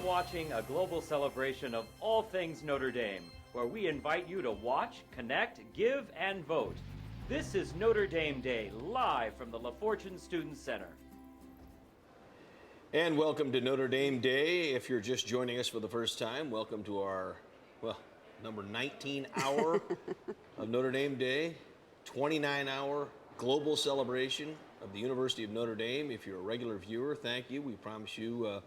watching a global celebration of all things Notre Dame, where we invite you to watch, connect, give, and vote. This is Notre Dame Day, live from the LaFortune Student Center. And welcome to Notre Dame Day. If you're just joining us for the first time, welcome to our, number 19 hour of Notre Dame Day, 29-hour global celebration of the University of Notre Dame. If you're a regular viewer, thank you. We promise you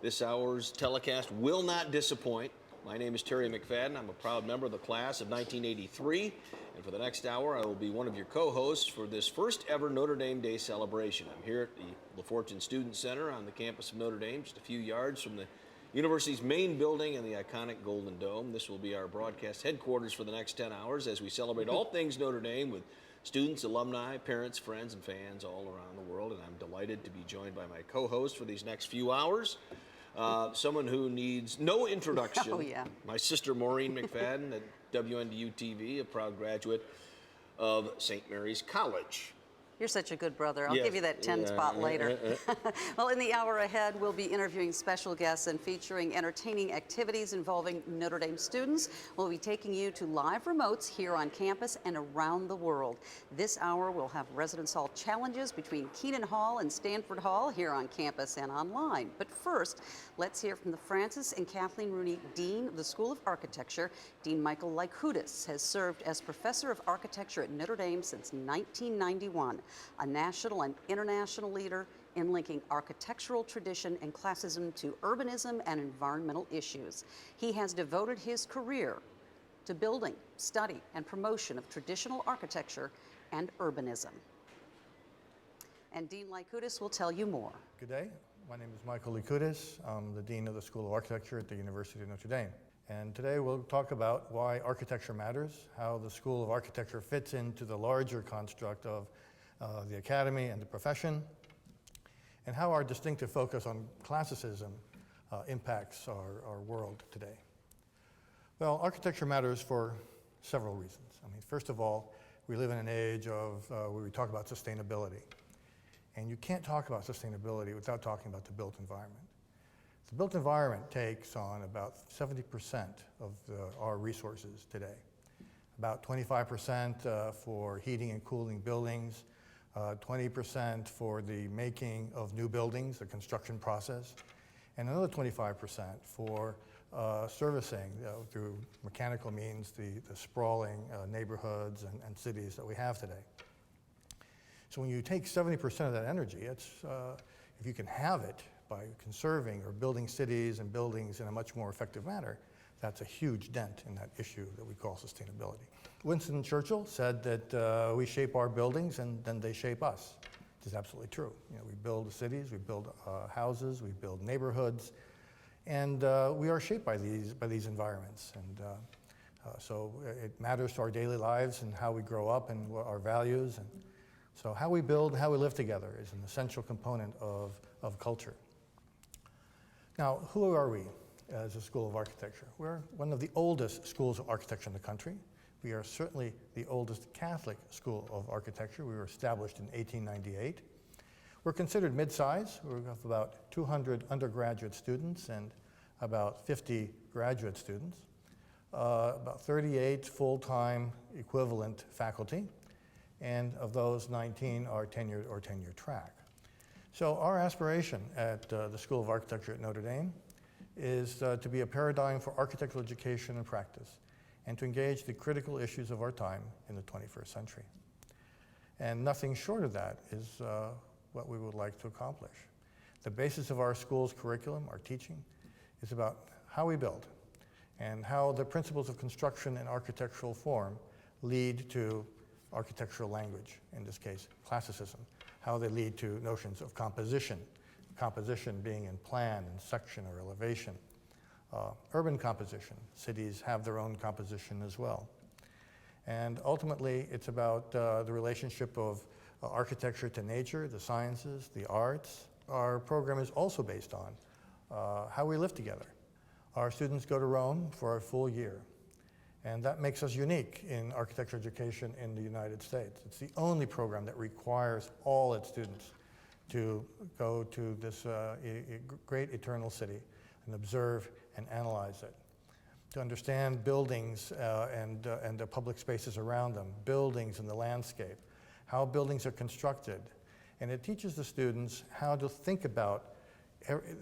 this hour's telecast will not disappoint. My name is Terry McFadden. I'm a proud member of the class of 1983. And for the next hour, I will be one of your co-hosts for this first ever Notre Dame Day celebration. I'm here at the LaFortune Student Center on the campus of Notre Dame, just a few yards from the university's main building and the iconic Golden Dome. This will be our broadcast headquarters for the next 10 hours as we celebrate all things Notre Dame with students, alumni, parents, friends, and fans all around the world. And I'm delighted to be joined by my co-host for these next few hours. Someone who needs no introduction. Oh, yeah. My sister Maureen McFadden at WNDU-TV, a proud graduate of St. Mary's College. You're such a good brother. I'll Yes. give you that 10 spot later. Well, in the hour ahead, we'll be interviewing special guests and featuring entertaining activities involving Notre Dame students. We'll be taking you to live remotes here on campus and around the world. This hour, we'll have Residence Hall challenges between Keenan Hall and Stanford Hall here on campus and online. But first, let's hear from the Francis and Kathleen Rooney Dean of the School of Architecture. Dean Michael Lykoudis has served as Professor of Architecture at Notre Dame since 1991. A national and international leader in linking architectural tradition and classism to urbanism and environmental issues. He has devoted his career to building, study, and promotion of traditional architecture and urbanism. And Dean Lykoudis will tell you more. Good day. My name is Michael Lykoudis. I'm the Dean of the School of Architecture at the University of Notre Dame. And today we'll talk about why architecture matters, how the School of Architecture fits into the larger construct of the academy and the profession, and how our distinctive focus on classicism impacts our world today. Well, architecture matters for several reasons. I mean, first of all, we live in an age of where we talk about sustainability. And you can't talk about sustainability without talking about the built environment. The built environment takes on about 70% of our resources today. About 25% for heating and cooling buildings, 20% for the making of new buildings, the construction process, and another 25% for servicing through mechanical means the sprawling neighborhoods and cities that we have today. So when you take 70% of that energy, it's, if you can have it by conserving or building cities and buildings in a much more effective manner, that's a huge dent in that issue that we call sustainability. Winston Churchill said that we shape our buildings and then they shape us, which is absolutely true. You know, we build cities, we build houses, we build neighborhoods, and we are shaped by these environments. And so it matters to our daily lives and how we grow up and our values. And so how we build and how we live together is an essential component of culture. Now, who are we as a School of Architecture? We're one of the oldest schools of architecture in the country. We are certainly the oldest Catholic school of architecture. We were established in 1898. We're considered mid-size. We have about 200 undergraduate students and about 50 graduate students, about 38 full-time equivalent faculty, and of those, 19 are tenured or tenure track. So our aspiration at the School of Architecture at Notre Dame is to be a paradigm for architectural education and practice, and to engage the critical issues of our time in the 21st century. And nothing short of that is what we would like to accomplish. The basis of our school's curriculum, our teaching, is about how we build and how the principles of construction and architectural form lead to architectural language, in this case, classicism, how they lead to notions of composition being in plan and section or elevation. Urban composition, cities have their own composition as well. And ultimately, it's about the relationship of architecture to nature, the sciences, the arts. Our program is also based on how we live together. Our students go to Rome for a full year, and that makes us unique in architecture education in the United States. It's the only program that requires all its students to go to this great eternal city, can observe and analyze it. To understand buildings and the public spaces around them, buildings and the landscape, how buildings are constructed. And it teaches the students how to think about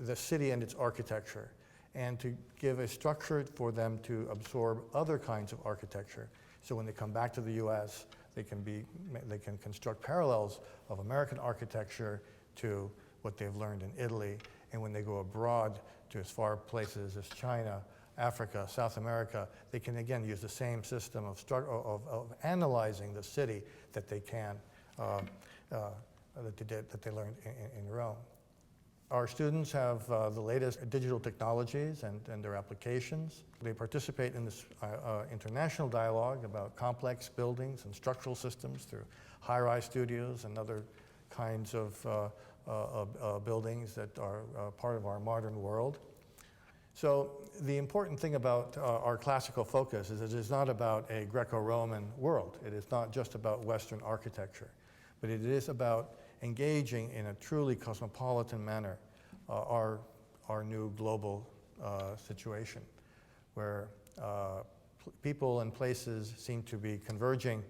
the city and its architecture, and to give a structure for them to absorb other kinds of architecture. So when they come back to the US, they can construct parallels of American architecture to what they've learned in Italy. And when they go abroad to as far places as China, Africa, South America, they can again use the same system of analyzing the city that they can, that they learned in Rome. Our students have the latest digital technologies and their applications. They participate in this international dialogue about complex buildings and structural systems through high-rise studios and other kinds of buildings that are part of our modern world. So the important thing about our classical focus is that it is not about a Greco-Roman world. It is not just about Western architecture, but it is about engaging in a truly cosmopolitan manner our new global situation, where people and places seem to be converging.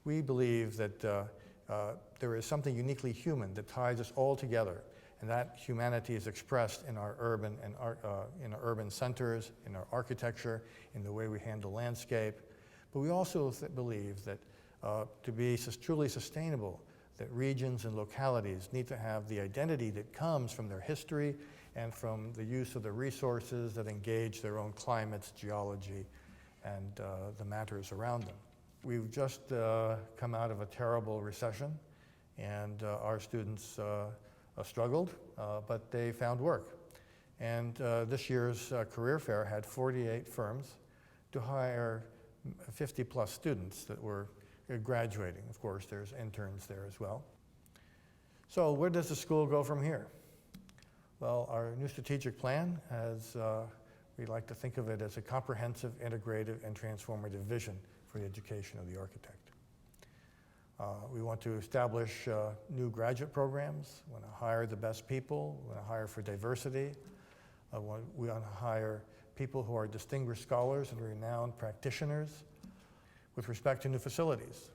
We believe that there is something uniquely human that ties us all together, and that humanity is expressed in our urban and in our urban centers, in our architecture, in the way we handle landscape. But we also believe that to be truly sustainable, that regions and localities need to have the identity that comes from their history and from the use of the resources that engage their own climates, geology, and the matters around them. We've just come out of a terrible recession, and our students struggled, but they found work. And this year's career fair had 48 firms to hire 50 plus students that were graduating. Of course, there's interns there as well. So where does the school go from here? Well, our new strategic plan has, we like to think of it as a comprehensive, integrative, and transformative vision for the education of the architect. We want to establish new graduate programs. We want to hire the best people. We want to hire for diversity. We want to hire people who are distinguished scholars and renowned practitioners. With respect to new facilities,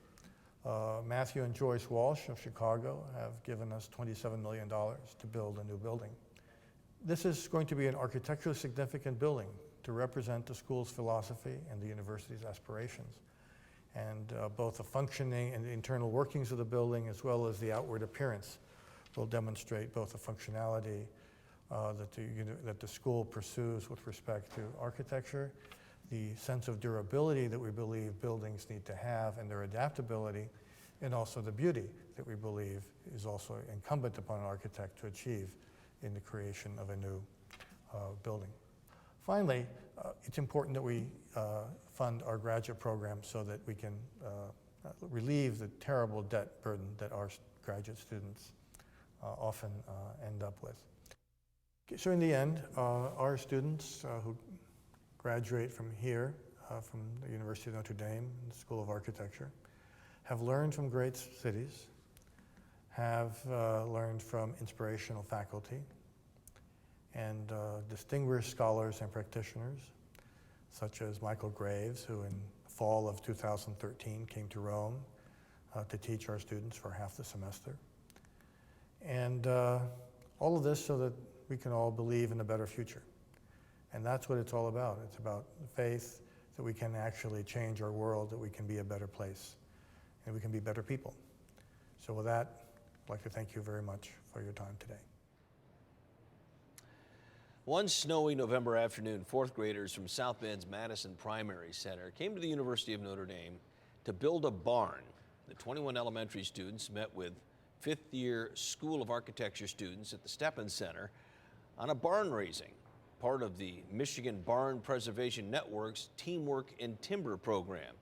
Matthew and Joyce Walsh of Chicago have given us $27 million to build a new building. This is going to be an architecturally significant building to represent the school's philosophy and the university's aspirations. And both the functioning and the internal workings of the building, as well as the outward appearance, will demonstrate both the functionality that the school pursues with respect to architecture, the sense of durability that we believe buildings need to have, and their adaptability, and also the beauty that we believe is also incumbent upon an architect to achieve in the creation of a new building. Finally, it's important that we fund our graduate program so that we can relieve the terrible debt burden that our graduate students often end up with. So in the end, our students who graduate from here, from the University of Notre Dame, the School of Architecture, have learned from great cities, have learned from inspirational faculty, and distinguished scholars and practitioners, such as Michael Graves, who in fall of 2013 came to Rome to teach our students for half the semester. And all of this so that we can all believe in a better future. And that's what it's all about. It's about faith that we can actually change our world, that we can be a better place, and we can be better people. So with that, I'd like to thank you very much for your time today. One snowy November afternoon, fourth graders from South Bend's Madison Primary Center came to the University of Notre Dame to build a barn. The 21 elementary students met with fifth-year School of Architecture students at the Steppen Center on a barn raising, part of the Michigan Barn Preservation Network's Teamwork in Timber program.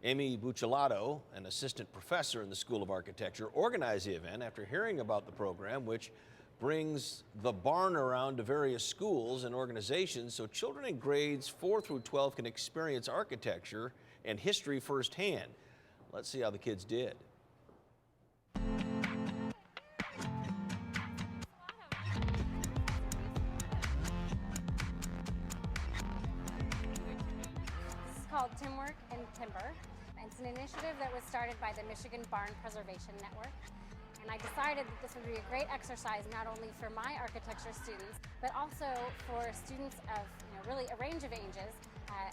Aimee Buccellato, an assistant professor in the School of Architecture, organized the event after hearing about the program, which brings the barn around to various schools and organizations so children in grades 4 through 12 can experience architecture and history firsthand. Let's see how the kids did. called Teamwork in Timber. It's an initiative that was started by the Michigan Barn Preservation Network. And I decided that this would be a great exercise not only for my architecture students, but also for students of really a range of ages.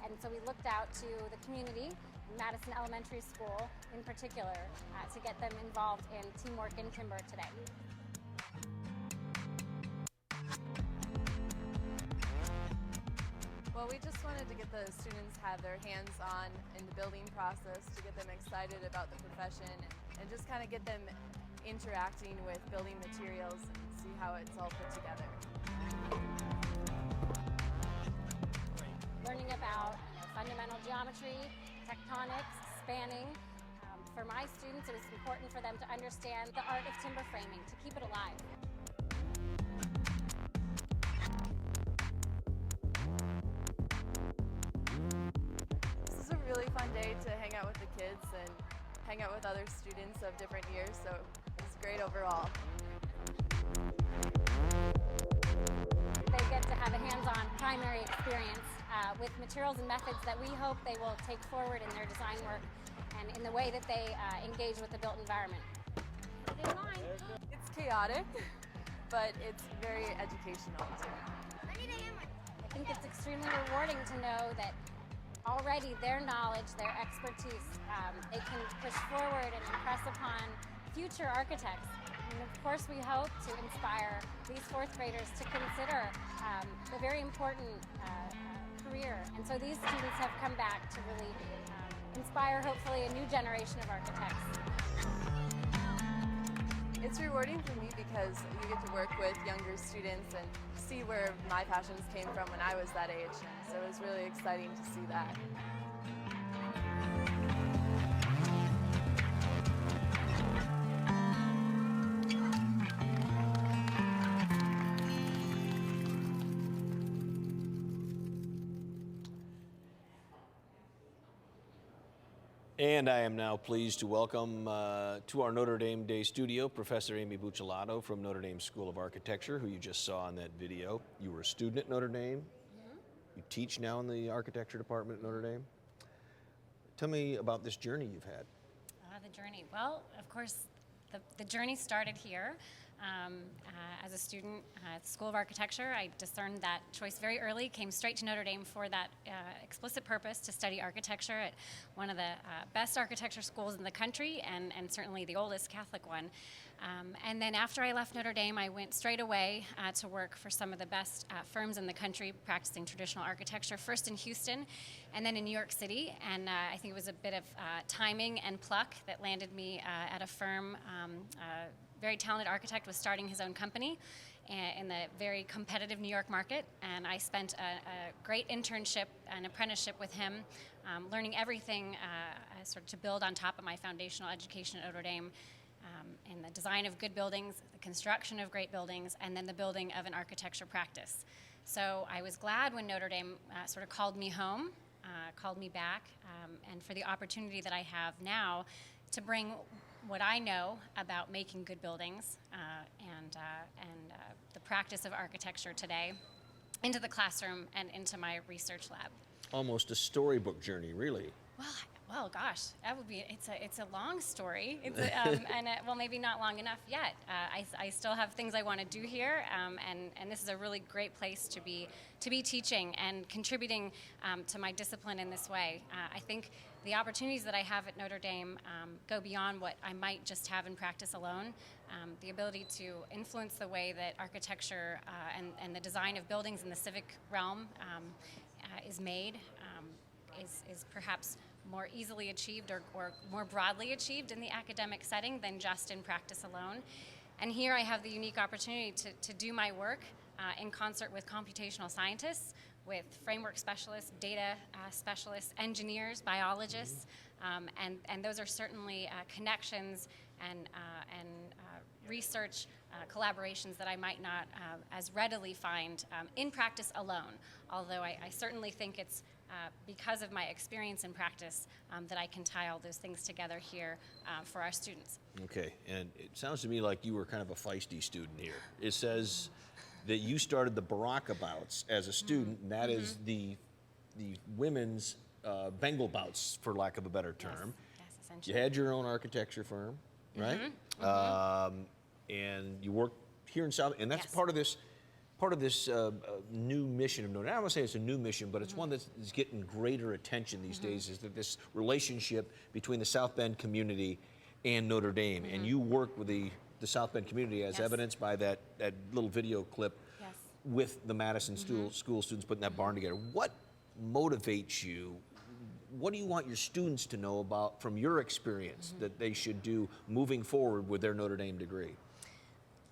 And so we looked out to the community, Madison Elementary School in particular, to get them involved in Teamwork in Timber today. Well, we just wanted to get the students have their hands-on in the building process, to get them excited about the profession, and just kind of get them interacting with building materials and see how it's all put together. Learning about fundamental geometry, tectonics, spanning. For my students, it was important for them to understand the art of timber framing, to keep it alive. This is a really fun day to hang out with the kids and hang out with other students of different years, so it's great overall. They get to have a hands-on primary experience with materials and methods that we hope they will take forward in their design work and in the way that they engage with the built environment. It's chaotic, but it's very educational too. I think it's extremely rewarding to know that already their knowledge, their expertise, they can push forward and impress upon future architects. And of course, we hope to inspire these fourth graders to consider a very important career. And so these students have come back to really inspire, hopefully, a new generation of architects. It's rewarding for me because you get to work with younger students and see where my passions came from when I was that age. So it was really exciting to see that. And I am now pleased to welcome to our Notre Dame Day studio Professor Aimee Buccellato from Notre Dame School of Architecture, who you just saw in that video. You were a student at Notre Dame. Mm-hmm. You teach now in the architecture department at Notre Dame. Tell me about this journey you've had. The journey. Well, of course, the journey started here. As a student at the School of Architecture, I discerned that choice very early, came straight to Notre Dame for that explicit purpose to study architecture at one of the best architecture schools in the country and certainly the oldest Catholic one. And then after I left Notre Dame, I went straight away to work for some of the best firms in the country practicing traditional architecture, first in Houston and then in New York City. And I think it was a bit of timing and pluck that landed me at a firm. Very talented architect was starting his own company in the very competitive New York market, and I spent a great internship and apprenticeship with him, learning everything sort of to build on top of my foundational education at Notre Dame in the design of good buildings, the construction of great buildings, and then the building of an architecture practice. So I was glad when Notre Dame sort of called me home, called me back, and for the opportunity that I have now to bring what I know about making good buildings and the practice of architecture today into the classroom and into my research lab. Almost a storybook journey, really. Well, gosh, that would be. It's a long story. It's well, maybe not long enough yet. I still have things I want to do here, and this is a really great place to be teaching and contributing to my discipline in this way. I think the opportunities that I have at Notre Dame go beyond what I might just have in practice alone. The ability to influence the way that architecture and the design of buildings in the civic realm is made is perhaps more easily achieved or more broadly achieved in the academic setting than just in practice alone. And here I have the unique opportunity to do my work in concert with computational scientists, with framework specialists, data specialists, engineers, biologists, and those are certainly connections and research collaborations that I might not as readily find in practice alone, although I certainly think it's because of my experience in practice that I can tie all those things together here for our students. Okay, and it sounds to me like you were kind of a feisty student here. It says that you started the Barack Abouts as a student, and that is the women's Bengal bouts, for lack of a better term. Yes, essentially. You had your own architecture firm, right? And you work here in South, and that's Yes. part of this new mission of Notre Dame. I don't want to say it's a new mission, but it's one that is getting greater attention these days, is that this relationship between the South Bend community and Notre Dame. And you work with the South Bend community, as Yes. evidenced by that little video clip Yes. with the Madison school students putting that barn together. What motivates you? What do you want your students to know about, from your experience, that they should do moving forward with their Notre Dame degree?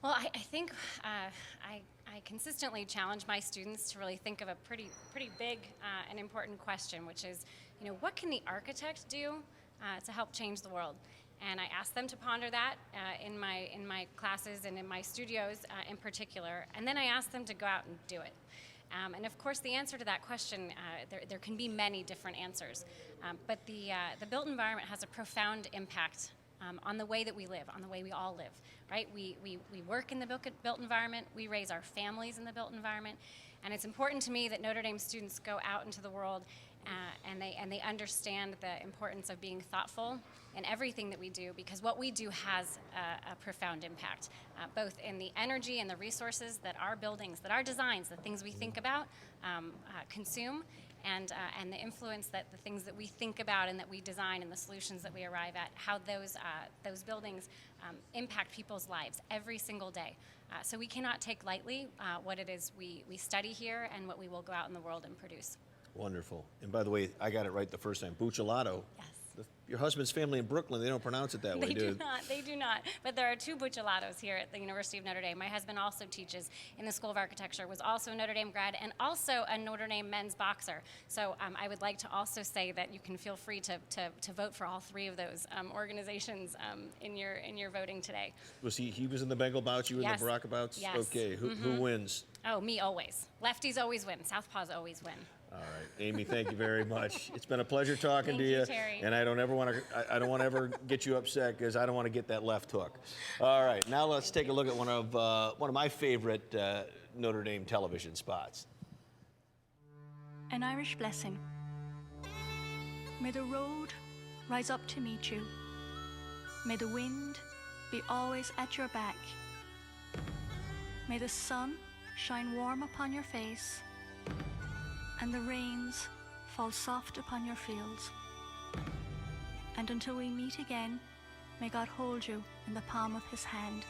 Well, I think I consistently challenge my students to really think of a pretty big and important question, which is, what can the architect do to help change the world? And I ask them to ponder that in my classes and in my studios in particular, and then I ask them to go out and do it. And of course, the answer to that question, there can be many different answers, but the built environment has a profound impact on the way that we live, on the way we all live, right? We work in the built environment, we raise our families in the built environment, and it's important to me that Notre Dame students go out into the world and they understand the importance of being thoughtful in everything that we do, because what we do has a profound impact, both in the energy and the resources that our buildings, that our designs, the things we think about, consume, and the influence that the things that we think about and that we design and the solutions that we arrive at, how those buildings impact people's lives every single day. So we cannot take lightly what it is we study here and what we will go out in the world and produce. Wonderful. And by the way, I got it right the first time. Buccellato. Yes. Your husband's family in Brooklyn, they don't pronounce it that way, They do do not. They do not. But there are two Buccellatos here at the University of Notre Dame. My husband also teaches in the School of Architecture, was also a Notre Dame grad, and also a Notre Dame men's boxer. So I would like to also say that you can feel free to vote for all three of those organizations in your voting today. Was he was in the Bengal bouts, you were Yes. in the Barack bouts? Yes. Okay, who wins? Oh, me always. Lefties always win. Southpaws always win. All right, Amy, thank you very much. It's been a pleasure talking Thank to you, you. Terry. And I don't ever want to. I don't want to ever get you upset, because I don't want to get that left hook. All right, now let's take a look at one of my favorite Notre Dame television spots. An Irish blessing. May the road rise up to meet you. May the wind be always at your back. May the sun shine warm upon your face, and the rains fall soft upon your fields. And until we meet again, may God hold you in the palm of his hand.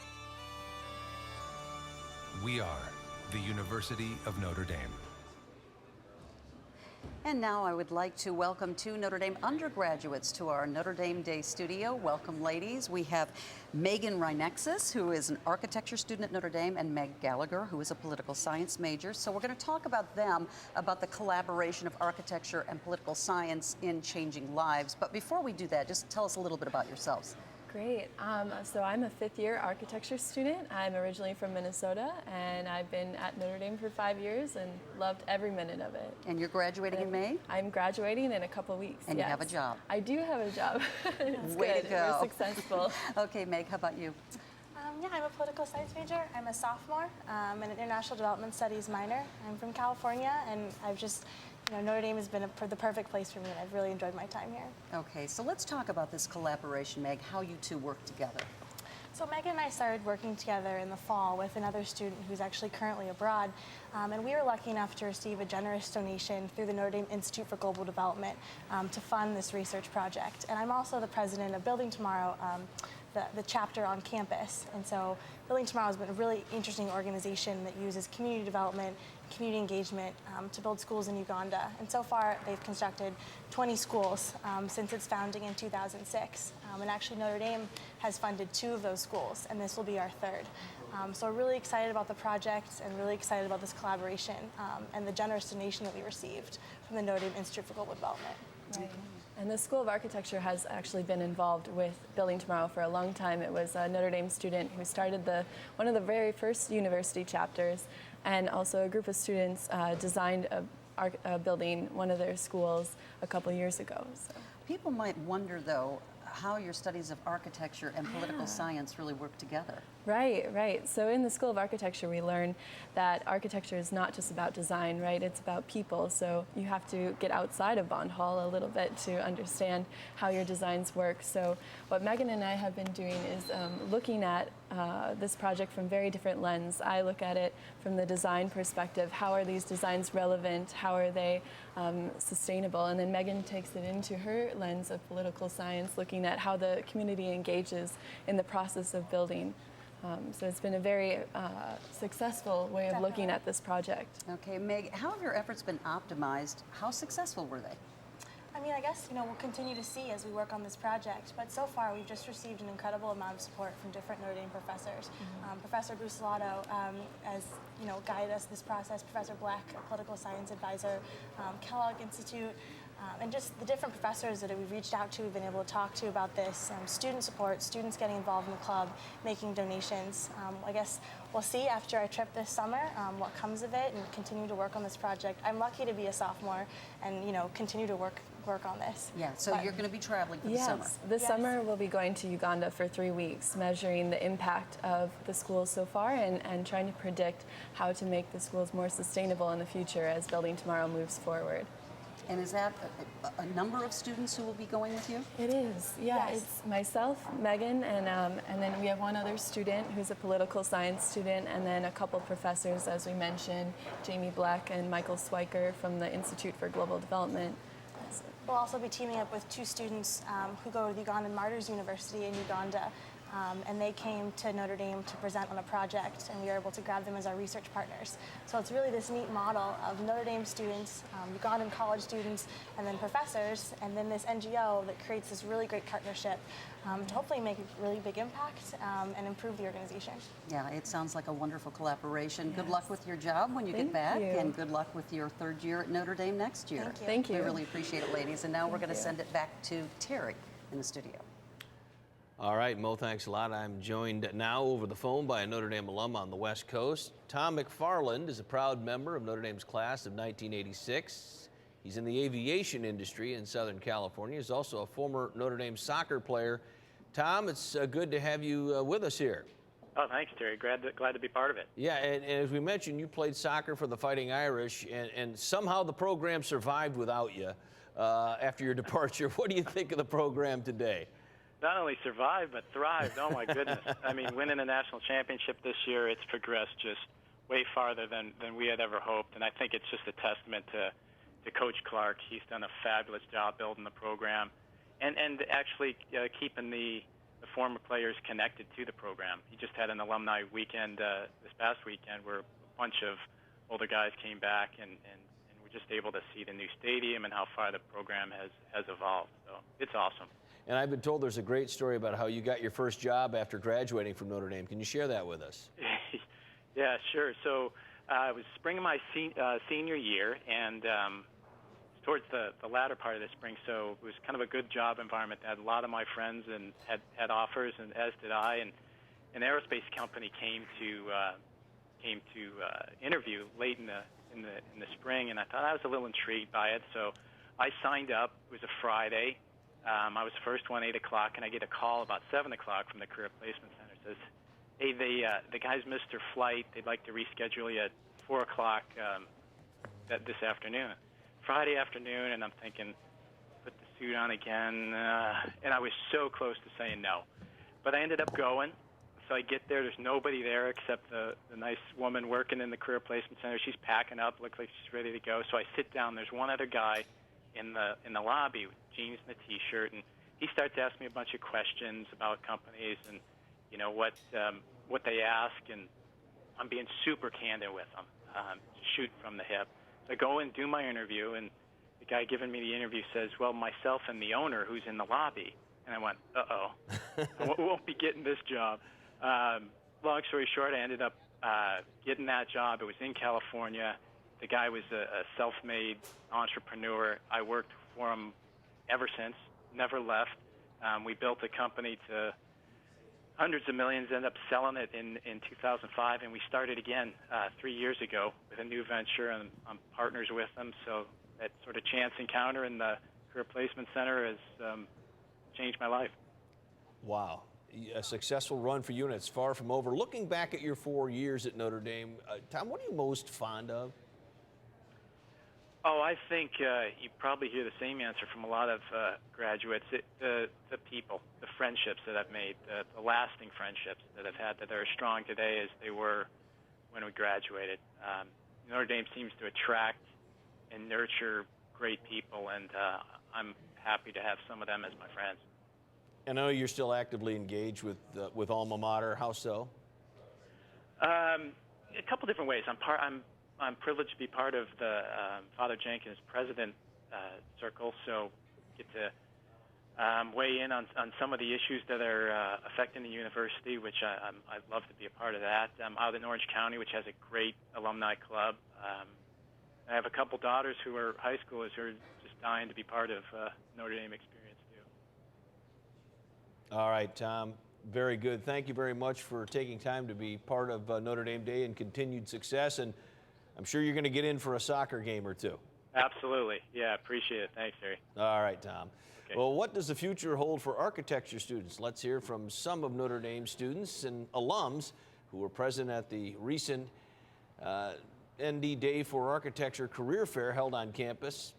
We are the University of Notre Dame. And now I would like to welcome two Notre Dame undergraduates to our Notre Dame Day studio. Welcome, ladies. We have Megan Rhinexis, who is an architecture student at Notre Dame, and Meg Gallagher, who is a political science major. So we're going to talk about them, about the collaboration of architecture and political science in changing lives. But before we do that, just tell us a little bit about yourselves. Great. So I'm a fifth-year architecture student. I'm originally from Minnesota, and I've been at Notre Dame for 5 years and loved every minute of it. And you're graduating in May? I'm graduating in a couple weeks. And yes. you have a job. I do have a job. It's Way good. to go. We're successful. Okay, Meg, how about you? Yeah, I'm a political science major. I'm a sophomore, an international development studies minor. I'm from California, and I've just, Notre Dame has been the perfect place for me, and I've really enjoyed my time here. Okay, so let's talk about this collaboration, Meg, how you two work together. So Megan and I started working together in the fall with another student who's actually currently abroad, and we were lucky enough to receive a generous donation through the Notre Dame Institute for Global Development to fund this research project. And I'm also the president of Building Tomorrow, the chapter on campus. And so Building Tomorrow has been a really interesting organization that uses community development, community engagement to build schools in Uganda. And so far, they've constructed 20 schools since its founding in 2006. And actually, Notre Dame has funded 2 of those schools, and this will be our 3rd. So we're really excited about the project and really excited about this collaboration and the generous donation that we received from the Notre Dame Institute for Global Development. Right. And the School of Architecture has actually been involved with Building Tomorrow for a long time. It was a Notre Dame student who started one of the very first university chapters, and also a group of students designed a building, one of their schools, a couple years ago. So. People might wonder, though, how your studies of architecture and political science really work together. Right, right. So in the School of Architecture, we learn that architecture is not just about design, right? It's about people. So you have to get outside of Bond Hall a little bit to understand how your designs work. So what Megan and I have been doing is looking at this project from very different lens. I look at it from the design perspective. How are these designs relevant? How are they sustainable? And then Megan takes it into her lens of political science, looking at how the community engages in the process of building. So it's been a very successful way of looking at this project. Okay, Meg, how have your efforts been optimized? How successful were they? I mean, I guess, we'll continue to see as we work on this project, but so far we've just received an incredible amount of support from different Notre Dame professors. Professor Buccellato has, guided us this process, Professor Black, a political science advisor, Kellogg Institute, and just the different professors that we've reached out to, we've been able to talk to about this, student support, students getting involved in the club, making donations. I guess we'll see after our trip this summer what comes of it and continue to work on this project. I'm lucky to be a sophomore and, continue to work on this. Yeah, so you're going to be traveling for the summer. This summer we'll be going to Uganda for 3 weeks, measuring the impact of the schools so far and trying to predict how to make the schools more sustainable in the future as Building Tomorrow moves forward. And is that a number of students who will be going with you? It is, yeah. Yes. It's myself, Megan, and then we have one other student who's a political science student, and then a couple professors, as we mentioned, Jamie Black and Michael Swiker from the Institute for Global Development. We'll also be teaming up with 2 students who go to the Ugandan Martyrs University in Uganda. And they came to Notre Dame to present on a project, and we were able to grab them as our research partners. So it's really this neat model of Notre Dame students, Ugandan college students, and then professors, and then this NGO that creates this really great partnership to hopefully make a really big impact and improve the organization. Yeah, it sounds like a wonderful collaboration. Good luck with your job when you get back, and good luck with your 3rd year at Notre Dame next year. Thank you. Thank you. We really appreciate it, ladies. And now we're going to send it back to Terry in the studio. All right, Mo, thanks a lot. I'm joined now over the phone by a Notre Dame alum on the West Coast. Tom McFarland is a proud member of Notre Dame's class of 1986. He's in the aviation industry in Southern California. He's also a former Notre Dame soccer player. Tom, it's good to have you with us here. Oh, thanks, Terry. Glad to be part of it. Yeah, and as we mentioned, you played soccer for the Fighting Irish, and somehow the program survived without you after your departure. What do you think of the program today? Not only survived, but thrived. Oh, my goodness. I mean, winning a national championship this year, it's progressed just way farther than we had ever hoped. And I think it's just a testament to Coach Clark. He's done a fabulous job building the program and actually keeping the former players connected to the program. He just had an alumni weekend this past weekend where a bunch of older guys came back and we're just able to see the new stadium and how far the program has evolved. So it's awesome. And I've been told there's a great story about how you got your first job after graduating from Notre Dame. Can you share that with us? Yeah, sure. So it was spring of my senior year, and towards the latter part of the spring, so it was kind of a good job environment. I had a lot of my friends and had offers, and as did I. And an aerospace company came to interview late in the spring, and I thought I was a little intrigued by it. So I signed up. It was a Friday. I was the first one, 8 o'clock, and I get a call about 7 o'clock from the Career Placement Center. It says, hey, the guys missed their flight. They'd like to reschedule you at 4 o'clock this afternoon. Friday afternoon, and I'm thinking, put the suit on again. And I was so close to saying no. But I ended up going. So I get there. There's nobody there except the nice woman working in the Career Placement Center. She's packing up, looks like she's ready to go. So I sit down. There's one other guy in the lobby with jeans and a T-shirt, and he starts asking me a bunch of questions about companies and what they ask, and I'm being super candid with them, shoot from the hip. So I go and do my interview, and the guy giving me the interview says, well, myself and the owner who's in the lobby. And I went, uh-oh, I won't be getting this job. Long story short, I ended up getting that job. It was in California. The guy was a self-made entrepreneur. I worked for him ever since, never left. We built a company to hundreds of millions, ended up selling it in 2005, and we started again 3 years ago with a new venture, and I'm partners with them. So that sort of chance encounter in the Career Placement Center has changed my life. Wow. A successful run for you, and it's far from over. Looking back at your 4 years at Notre Dame, Tom, what are you most fond of? Oh, I think you probably hear the same answer from a lot of graduates. The people, the friendships that I've made, the lasting friendships that I've had that are as strong today as they were when we graduated. Notre Dame seems to attract and nurture great people, and I'm happy to have some of them as my friends. I know you're still actively engaged with Alma Mater. How so? A couple different ways. I'm privileged to be part of the Father Jenkins President Circle, so get to weigh in on some of the issues that are affecting the university, which I'd love to be a part of that. I'm out in Orange County, which has a great alumni club. I have a couple daughters who are high schoolers who are just dying to be part of Notre Dame experience. All right, Tom, very good. Thank you very much for taking time to be part of Notre Dame Day and continued success. And I'm sure you're going to get in for a soccer game or two. Absolutely. Yeah, appreciate it. Thanks, Terry. All right, Tom. Okay. Well, what does the future hold for architecture students? Let's hear from some of Notre Dame students and alums who were present at the recent ND Day for Architecture Career Fair held on campus.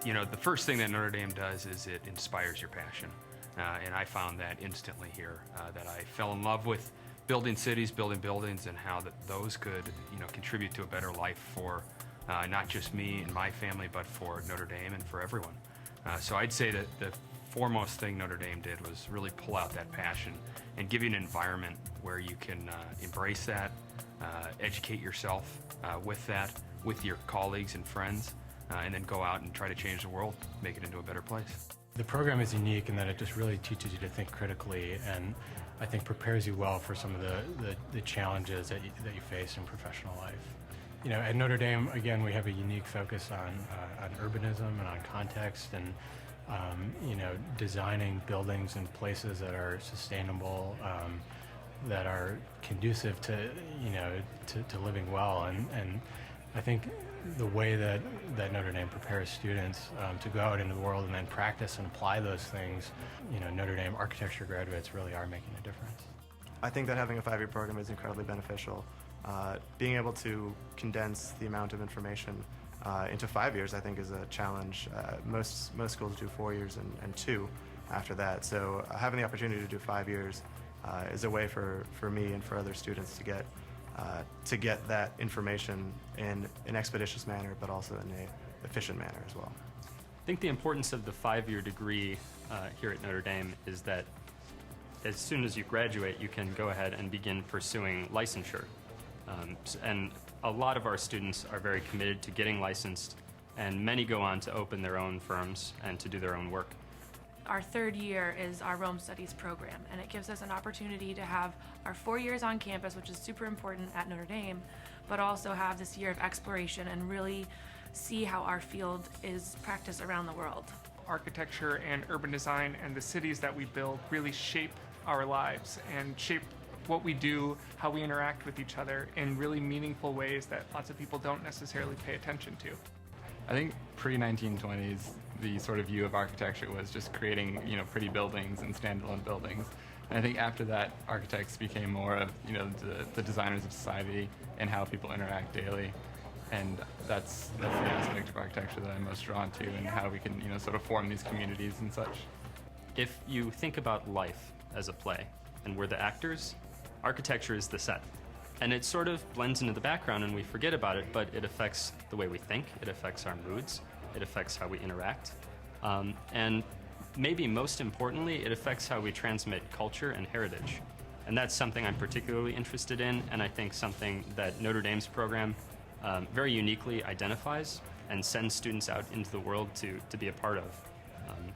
You know, the first thing that Notre Dame does is it inspires your passion. And I found that instantly here, that I fell in love with building cities, building buildings, and how those could, contribute to a better life for not just me and my family, but for Notre Dame and for everyone. So I'd say that the foremost thing Notre Dame did was really pull out that passion and give you an environment where you can embrace that, educate yourself with that, with your colleagues and friends, and then go out and try to change the world, make it into a better place. The program is unique in that it just really teaches you to think critically, and I think prepares you well for some of the challenges that you face in professional life. You know, at Notre Dame, again, we have a unique focus on urbanism and on context, and designing buildings and places that are sustainable, that are conducive to living well, and I think the way that Notre Dame prepares students to go out into the world and then practice and apply those things, Notre Dame architecture graduates really are making a difference. I think that having a 5-year program is incredibly beneficial. Being able to condense the amount of information into 5 years, I think, is a challenge. Most schools do 4 years and 2 after that. So having the opportunity to do 5 years is a way for me and for other students to get that information in an expeditious manner, but also in an efficient manner as well. I think the importance of the 5-year degree here at Notre Dame is that as soon as you graduate, you can go ahead and begin pursuing licensure. And a lot of our students are very committed to getting licensed, and many go on to open their own firms and to do their own work. Our 3rd year is our Rome Studies program, and it gives us an opportunity to have our 4 years on campus, which is super important at Notre Dame, but also have this year of exploration and really see how our field is practiced around the world. Architecture and urban design and the cities that we build really shape our lives and shape what we do, how we interact with each other in really meaningful ways that lots of people don't necessarily pay attention to. I think pre-1920s, the sort of view of architecture was just creating, pretty buildings and standalone buildings. And I think after that, architects became more of, the designers of society and how people interact daily. And that's the aspect of architecture that I'm most drawn to, and how we can, sort of form these communities and such. If you think about life as a play, and we're the actors, architecture is the set. And it sort of blends into the background and we forget about it, but it affects the way we think, it affects our moods, it affects how we interact. And maybe most importantly, it affects how we transmit culture and heritage. And that's something I'm particularly interested in, and I think something that Notre Dame's program very uniquely identifies and sends students out into the world to be a part of.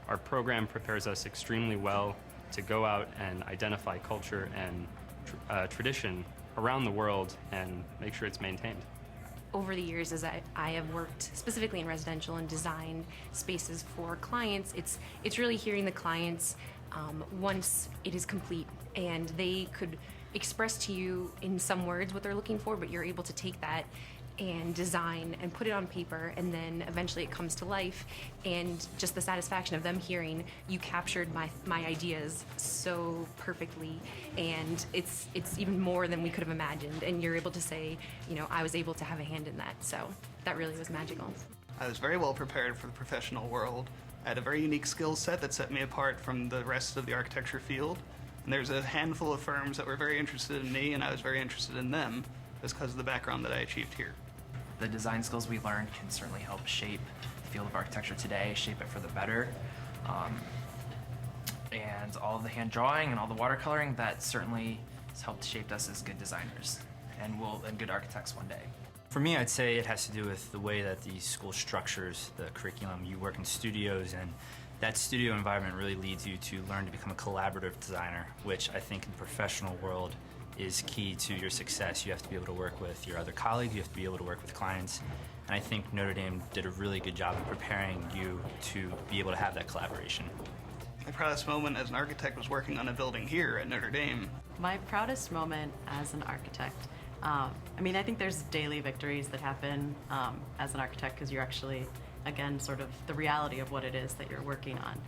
Our program prepares us extremely well to go out and identify culture and tradition around the world and make sure it's maintained. Over the years, as I have worked specifically in residential and designed spaces for clients, it's really hearing the clients once it is complete, and they could express to you in some words what they're looking for, but you're able to take that and design and put it on paper, and then eventually it comes to life, and just the satisfaction of them hearing you captured my ideas so perfectly, and it's even more than we could have imagined, and you're able to say, you know, I was able to have a hand in that. So that really was magical. I was very well prepared for the professional world. I had a very unique skill set that set me apart from the rest of the architecture field. And there's a handful of firms that were very interested in me, and I was very interested in them just because of the background that I achieved here. The design skills we learned can certainly help shape the field of architecture today, shape it for the better. And all of the hand drawing and all the watercoloring, that certainly has helped shape us as good designers and good architects one day. For me, I'd say it has to do with the way that the school structures the curriculum. You work in studios, and that studio environment really leads you to learn to become a collaborative designer, which I think in the professional world is key to your success. You have to be able to work with your other colleagues, you have to be able to work with clients, and I think Notre Dame did a really good job of preparing you to be able to have that collaboration. My proudest moment as an architect was working on a building here at Notre Dame. My proudest moment as an architect, I mean, I think there's daily victories that happen as an architect because you're actually, again, sort of the reality of what it is that you're working on.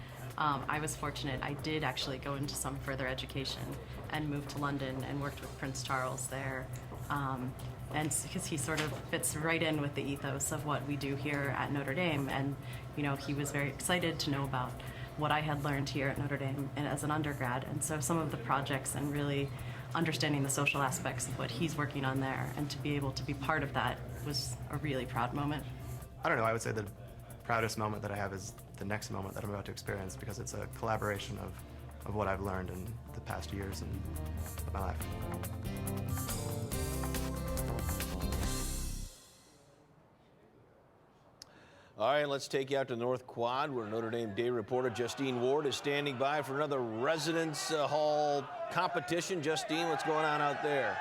I was fortunate. I did actually go into some further education and moved to London and worked with Prince Charles there. And because he sort of fits right in with the ethos of what we do here at Notre Dame. And, you know, he was very excited to know about what I had learned here at Notre Dame as an undergrad. And so some of the projects and really understanding the social aspects of what he's working on there and to be able to be part of that was a really proud moment. I don't know, I would say the proudest moment that I have is the next moment that I'm about to experience because it's a collaboration of what I've learned in the past years of my life. All right, let's take you out to North Quad, where Notre Dame Day reporter Justine Ward is standing by for another Residence Hall competition. Justine, what's going on out there?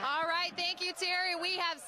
All right, thank you, Terry. We have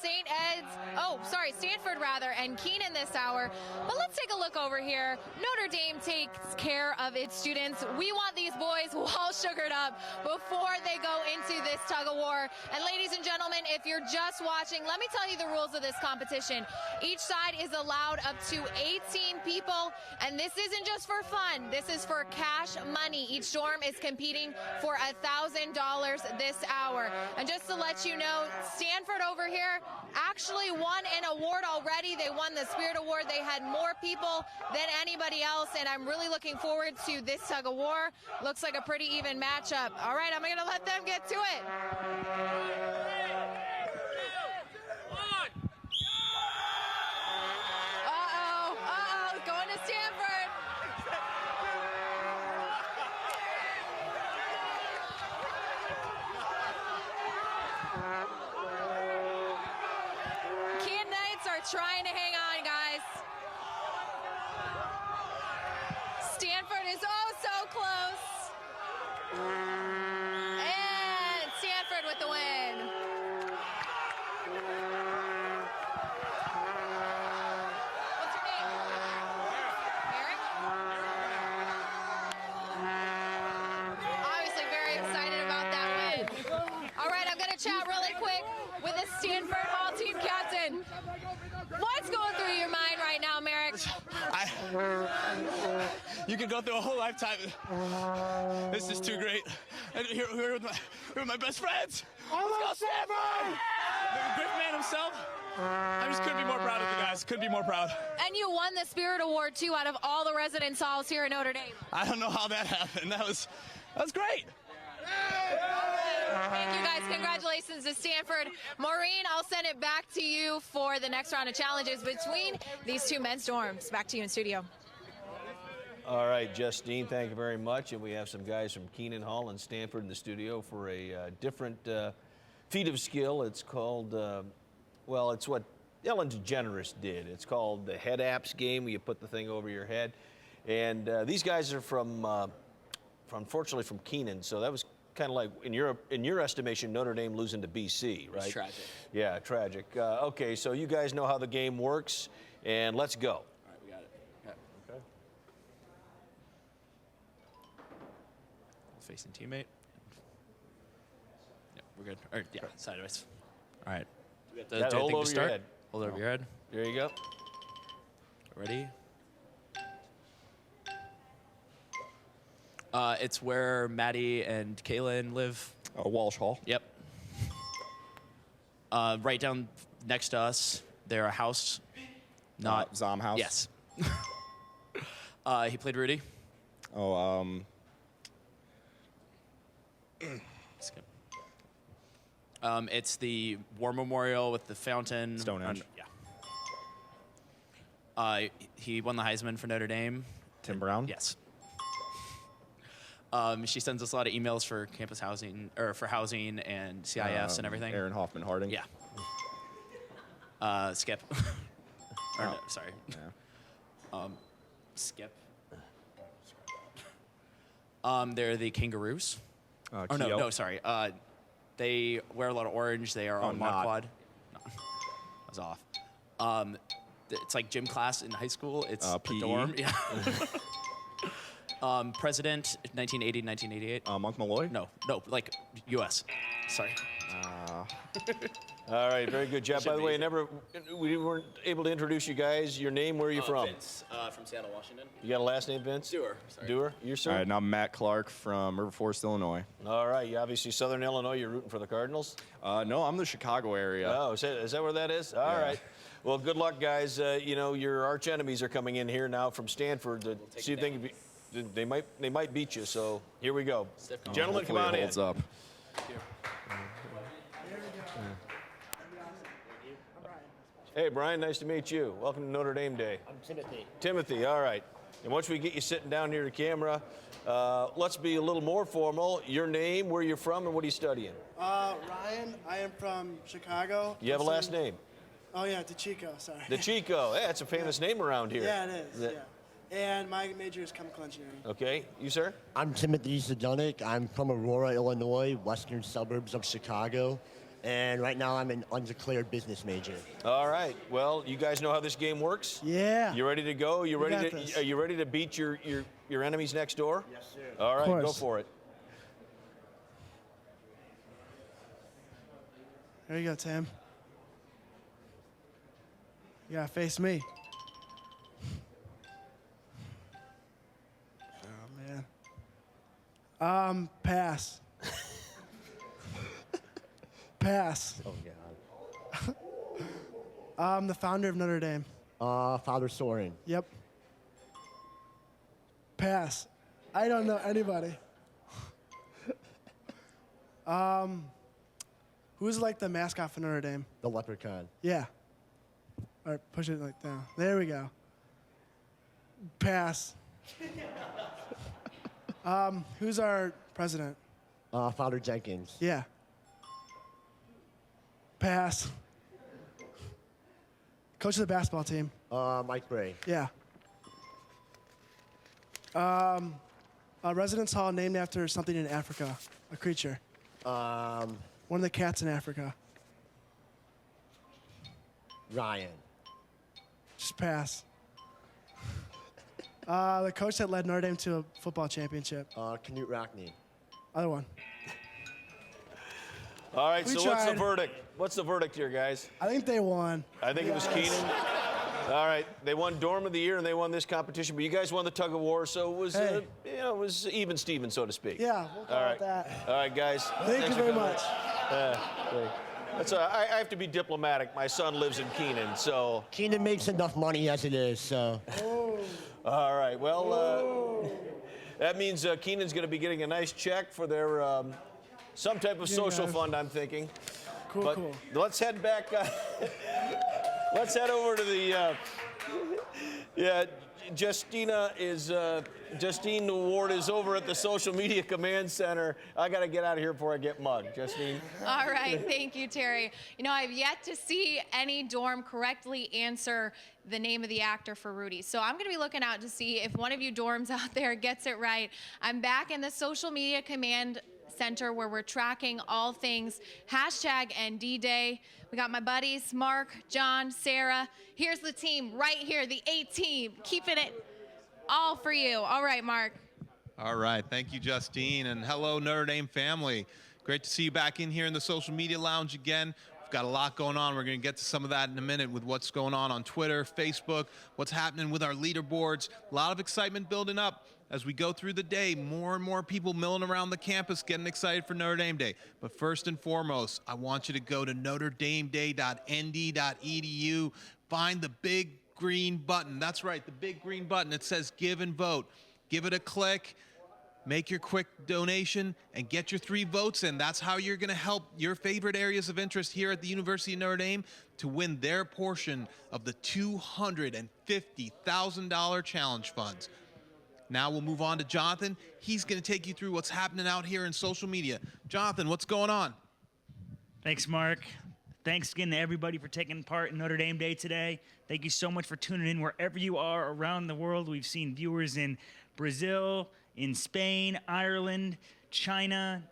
Stanford and Keenan this hour. But let's take a look over here. Notre Dame takes care of its students. We want these boys all sugared up before they go into this tug of war. And ladies and gentlemen, if you're just watching, let me tell you the rules of this competition. Each side is allowed up to 18 people, and this isn't just for fun. This is for cash money. Each dorm is competing for $1,000 this hour. And just to let you know, Stanford over here actually won an award already. They won the Spirit Award. They had more people than anybody else, and I'm really looking forward to this tug of war. Looks like a pretty even matchup. All right, I'm going to let them get to it. Going to Stanford. Keen Knights are trying to hang on, guys. Stanford is oh so close. And Stanford with the win. What's your name? Eric? Obviously very excited about that win. All right, I'm going to chat really quick with the Stanford Hall team captain. What's going through your mind right now, Merrick? You can go through a whole lifetime. This is too great. And here with my best friends. Let's go, Stanford! The great man himself. I just couldn't be more proud of the guys. Couldn't be more proud. And you won the Spirit Award, too, out of all the residence halls here at Notre Dame. I don't know how that happened. That was great. Thank you, guys. Congratulations to Stanford. Maureen, I'll send it back to you for the next round of challenges between these two men's dorms. Back to you in studio. All right, Justine, thank you very much. And we have some guys from Keenan Hall and Stanford in the studio for a different feat of skill. It's called, well, it's what Ellen DeGeneres did. It's called the head apps game, where you put the thing over your head. And these guys are unfortunately from Keenan, so that was kind of like, in your estimation, Notre Dame losing to BC, right? It's tragic. Yeah, tragic. Okay, so you guys know how the game works, and let's go. All right, we got it. Yeah. Okay. Facing teammate. Yep. We're good. Or, yeah, sideways. All right. Do we have to That do hold anything over to your start? head. Hold over your head. There you go. Ready? It's where Maddie and Kaylin live. Walsh Hall. Yep. Right down next to us, they're a house. Not Zom House. Yes. He played Rudy. Skip. It's the War Memorial with the fountain. Stonehenge. Yeah. He won the Heisman for Notre Dame. Tim Brown. Yes. She sends us a lot of emails for campus housing, or for housing and CIFs and everything. Aaron Hoffman Harding. Yeah. Skip. Or no, sorry. Yeah. Skip. They're the Kangaroos. Oh no, Keo. no, sorry. They wear a lot of orange. They are on not. Marquard. No, I was off. It's like gym class in high school. It's a PE. dorm. Yeah. President, 1980, 1988. Monk Malloy? No, like U.S. Sorry. All right, very good job. Should By the way, be. we weren't able to introduce you guys. Your name, where are you from? Vince, from Seattle, Washington. You got a last name, Vince? Dewar. Sorry. Dewar? You, sir? All right, and I'm Matt Clark from River Forest, Illinois. All right, you obviously Southern Illinois. You're rooting for the Cardinals? No, I'm the Chicago area. Oh, is that where that is? All right. Well, good luck, guys. Your arch enemies are coming in here now from Stanford to see if they can they might beat you. So here we go, gentlemen. Come on in. Holds up. Hey, Brian, nice to meet you. Welcome to Notre Dame Day. I'm Timothy. Timothy, all right. And once we get you sitting down near the camera, let's be a little more formal. Your name, where you're from, and what are you studying? Ryan, I am from Chicago. You have a last name? Oh, yeah, DeChico, sorry. DeChico. Hey, that's a famous name around here. Yeah, it is, yeah. And my major is chemical engineering. Okay, you, sir? I'm Timothy Zdenek. I'm from Aurora, Illinois, western suburbs of Chicago. And right now I'm an undeclared business major. All right. Well, you guys know how this game works? Yeah. You ready to go? We got this. Are you ready to beat your enemies next door? Yes, sir. All right, Of go course. for it. There you go, Tim. You gotta face me. Oh, man. Pass. Pass. Oh, God. I'm the founder of Notre Dame. Father Soren. Yep. Pass. I don't know anybody. Who's like the mascot for Notre Dame? The leprechaun. Yeah. All right, push it like down. There we go. Pass. Who's our president? Father Jenkins. Yeah. Pass. Coach of the basketball team. Mike Bray. Yeah. A residence hall named after something in Africa, a creature. One of the cats in Africa. Ryan. Just pass. The coach that led Notre Dame to a football championship. Knute Rockne. Other one. All right, We so what's the tried. verdict? What's the verdict here, guys? I think they won. I think it was Keenan. All right, they won Dorm of the Year and they won this competition, but you guys won the tug of war, so it was, Hey. it was even Steven, so to speak. Yeah, we'll call All it right. that. All right, guys. Thank Thanks you for very coming. much. That's I have to be diplomatic. My son lives in Keenan, so. Keenan makes enough money as it is, so. All right, well, that means Keenan's going to be getting a nice check for their some type of social guys. fund, I'm thinking. Cool, But cool. let's head back. Let's head over to the. Justine Ward is over at the Social Media Command Center. I got to get out of here before I get mugged. Justine. All right, thank you, Terry. You know, I've yet to see any dorm correctly answer the name of the actor for Rudy. So I'm going to be looking out to see if one of you dorms out there gets it right. I'm back in the Social Media Command Center where we're tracking all things #ND Day. We got my buddies, Mark, John, Sarah. Here's the team right here, the A team, keeping it all for you. All right, Mark. All right, thank you, Justine, and hello, Notre Dame family. Great to see you back in here in the social media lounge again. We've got a lot going on. We're going to get to some of that in a minute with what's going on Twitter, Facebook, what's happening with our leaderboards. A lot of excitement building up as we go through the day. More and more people milling around the campus getting excited for Notre Dame Day. But first and foremost, I want you to go to NotreDameDay.nd.edu. Find the big green button. That's right, the big green button. It says Give and Vote. Give it a click. Make your quick donation and get your 3 votes in. That's how you're going to help your favorite areas of interest here at the University of Notre Dame to win their portion of the $250,000 challenge funds. Now we'll move on to Jonathan. He's going to take you through what's happening out here in social media. Jonathan, what's going on? Thanks, Mark. Thanks again to everybody for taking part in Notre Dame Day today. Thank you so much for tuning in wherever you are around the world. We've seen viewers in Brazil, in Spain, Ireland, China,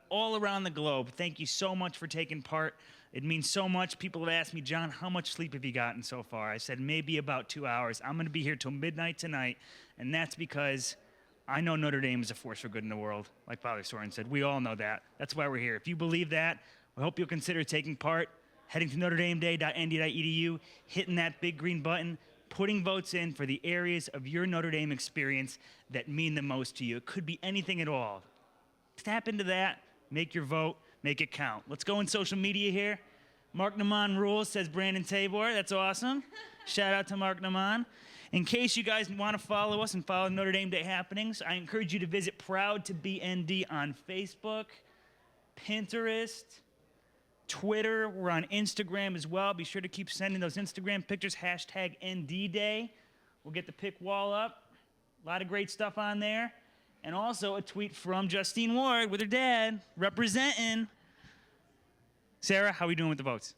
all around the globe. Thank you so much for taking part. It means so much. People have asked me, John, how much sleep have you gotten so far? I said, maybe about 2 hours. I'm going to be here till midnight tonight, and that's because I know Notre Dame is a force for good in the world, like Father Soren said. We all know that. That's why we're here. If you believe that, I hope you'll consider taking part, heading to NotreDameDay.nd.edu, hitting that big green button, putting votes in for the areas of your Notre Dame experience that mean the most to you. It could be anything at all. Tap into that, make your vote, make it count. Let's go in social media here. Mark Naman rules, says Brandon Tabor. That's awesome. Shout out to Mark Naman. In case you guys want to follow us and follow Notre Dame Day happenings, I encourage you to visit Proud to be ND on Facebook, Pinterest, Twitter. We're on Instagram as well. Be sure to keep sending those Instagram pictures, #NDDay. We'll get the pick wall up. A lot of great stuff on there. And also a tweet from Justine Ward with her dad, representing. Sarah, how are we doing with the votes?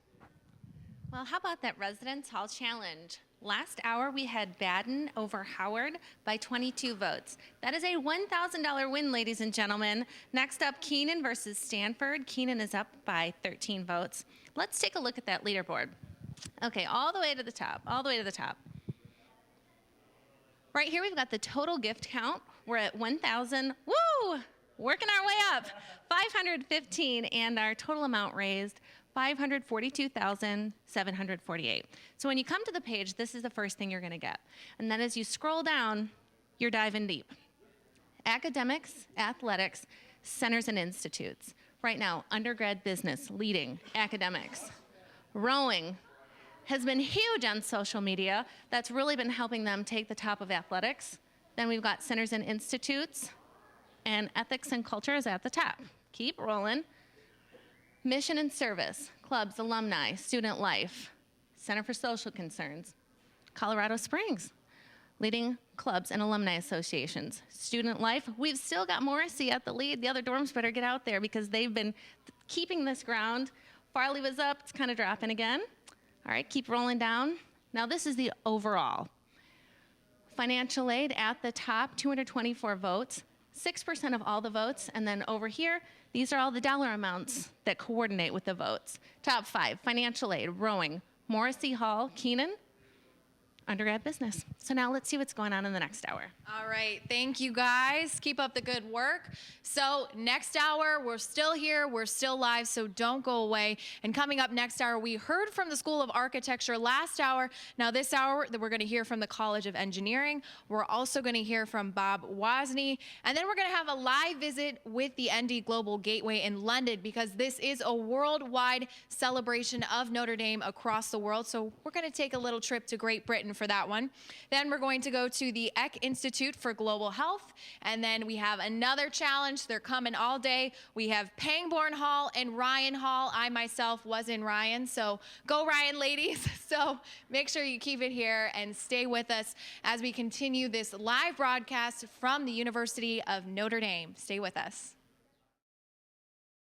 Well, how about that Residence Hall Challenge? Last hour, we had Baden over Howard by 22 votes. That is a $1,000 win, ladies and gentlemen. Next up, Keenan versus Stanford. Keenan is up by 13 votes. Let's take a look at that leaderboard. Okay, all the way to the top, all the way to the top. Right here, we've got the total gift count. We're at 1,000, woo! Working our way up, 515, and our total amount raised, $542,748. So when you come to the page, this is the first thing you're going to get. And then as you scroll down, you're diving deep. Academics, athletics, centers and institutes. Right now, undergrad business, leading, academics. Rowing has been huge on social media. That's really been helping them take the top of athletics. Then we've got centers and institutes, and ethics and culture is at the top. Keep rolling. Mission and service, clubs, alumni, student life, Center for Social Concerns, Colorado Springs, leading clubs and alumni associations. Student life, we've still got Morrissey at the lead. The other dorms better get out there because they've been keeping this ground. Farley was up, it's kind of dropping again. All right, keep rolling down. Now this is the overall. Financial aid at the top, 224 votes, 6% of all the votes, and then over here, these are all the dollar amounts that coordinate with the votes. Top 5, financial aid, rowing, Morrissey Hall, Keenan, undergrad business. So now let's see what's going on in the next hour. All right, thank you guys. Keep up the good work. So next hour, we're still here, we're still live, so don't go away. And coming up next hour, we heard from the School of Architecture last hour. Now this hour, we're gonna hear from the College of Engineering. We're also gonna hear from Bob Wozni. And then we're gonna have a live visit with the ND Global Gateway in London because this is a worldwide celebration of Notre Dame across the world. So we're gonna take a little trip to Great Britain for that one. Then we're going to go to the Eck Institute for Global Health. And then we have another challenge. They're coming all day. We have Pangborn Hall and Ryan Hall. I myself was in Ryan, so go Ryan, ladies. So make sure you keep it here and stay with us as we continue this live broadcast from the University of Notre Dame. Stay with us.